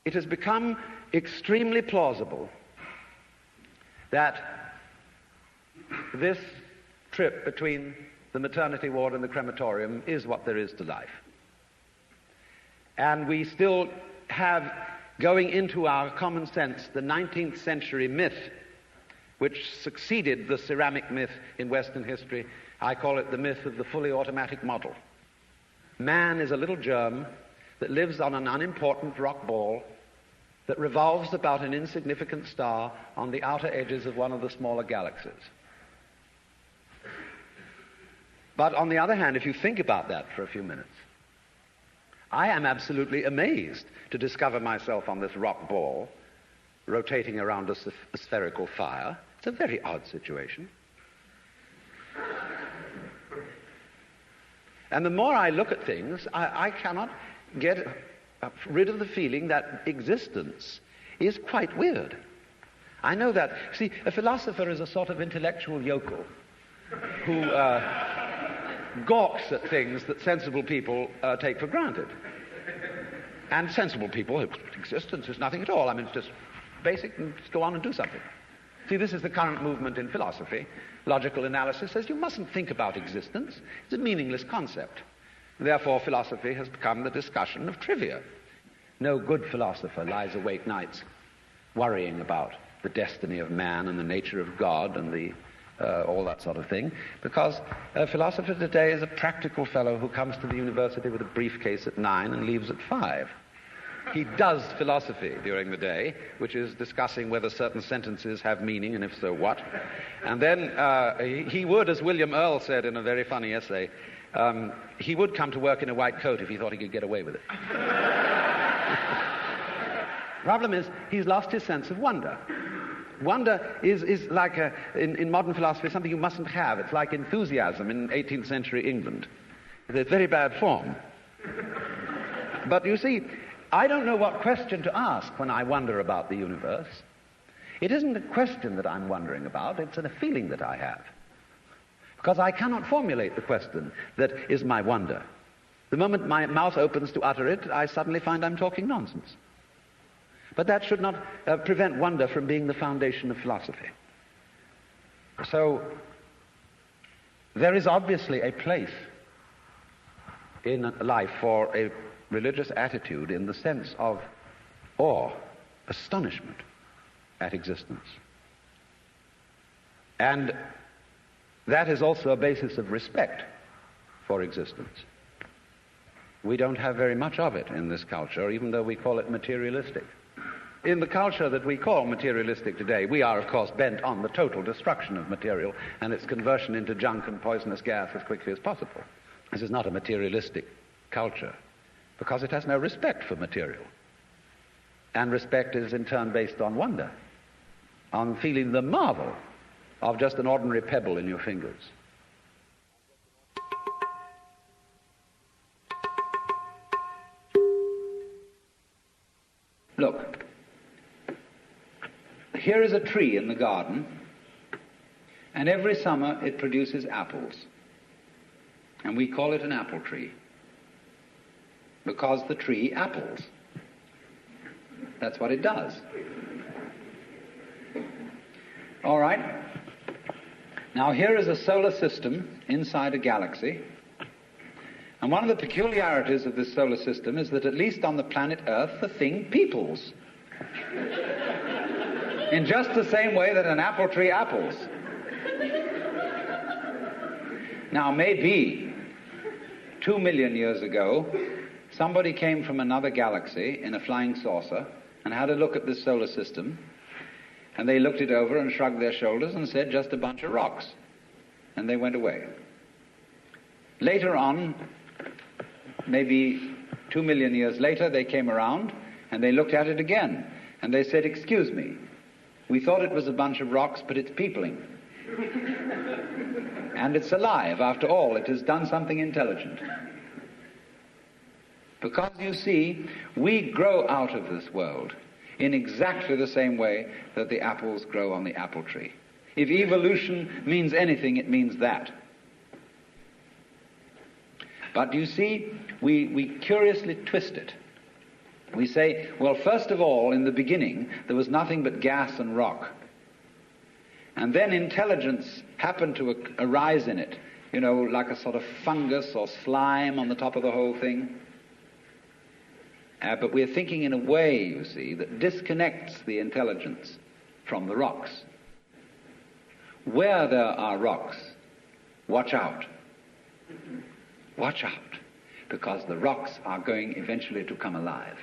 it has become extremely plausible that this trip between the maternity ward and the crematorium is what there is to life. And we still have going into our common sense the 19th century myth which succeeded the ceramic myth in Western history. I call it the myth of the fully automatic model. Man is a little germ that lives on an unimportant rock ball that revolves about an insignificant star on the outer edges of one of the smaller galaxies. But on the other hand, if you think about that for a few minutes, I am absolutely amazed to discover myself on this rock ball rotating around a spherical fire. It's a very odd situation. And the more I look at things, I cannot get rid of the feeling that existence is quite weird. I know that. See, a philosopher is a sort of intellectual yokel who gawks at things that sensible people take for granted. And sensible people, existence is nothing at all. I mean, it's just basic, and just go on and do something. See, this is the current movement in philosophy. Logical analysis says you mustn't think about existence. It's a meaningless concept. Therefore, philosophy has become the discussion of trivia. No good philosopher lies awake nights worrying about the destiny of man and the nature of God and all that sort of thing, because a philosopher today is a practical fellow who comes to the university with a briefcase at 9 and leaves at 5. He does philosophy during the day, which is discussing whether certain sentences have meaning, and if so, what. And then he would, as William Earle said in a very funny essay, he would come to work in a white coat if he thought he could get away with it. Problem is, he's lost his sense of wonder. Wonder is like, in modern philosophy, something you mustn't have. It's like enthusiasm in 18th century England. It's very bad form. But you see, I don't know what question to ask when I wonder about the universe. It isn't a question that I'm wondering about, it's a feeling that I have. Because I cannot formulate the question that is my wonder. The moment my mouth opens to utter it, I suddenly find I'm talking nonsense. But that should not prevent wonder from being the foundation of philosophy. So, there is obviously a place in life for a religious attitude in the sense of awe, astonishment at existence. And that is also a basis of respect for existence. We don't have very much of it in this culture, even though we call it materialistic. In the culture that we call materialistic today, we are, of course, bent on the total destruction of material and its conversion into junk and poisonous gas as quickly as possible. This is not a materialistic culture, because it has no respect for material. And respect is in turn based on wonder, on feeling the marvel of just an ordinary pebble in your fingers. Look, here is a tree in the garden, and every summer it produces apples. And we call it an apple tree, because the tree apples. That's what it does. All right. Now here is a solar system inside a galaxy. And one of the peculiarities of this solar system is that at least on the planet Earth, the thing peoples. In just the same way that an apple tree apples. Now maybe 2 million years ago, somebody came from another galaxy in a flying saucer and had a look at this solar system, and they looked it over and shrugged their shoulders and said, just a bunch of rocks. And they went away. Later on, maybe 2 million years later, they came around and they looked at it again. And they said, excuse me, we thought it was a bunch of rocks, but it's peopling. And it's alive. After all, it has done something intelligent. Because, you see, we grow out of this world in exactly the same way that the apples grow on the apple tree. If evolution means anything, it means that. But you see, we curiously twist it. We say, well, first of all, in the beginning, there was nothing but gas and rock. And then intelligence happened to arise in it, you know, like a sort of fungus or slime on the top of the whole thing. But we're thinking in a way, you see, that disconnects the intelligence from the rocks. Where there are rocks, watch out. Watch out, because the rocks are going eventually to come alive.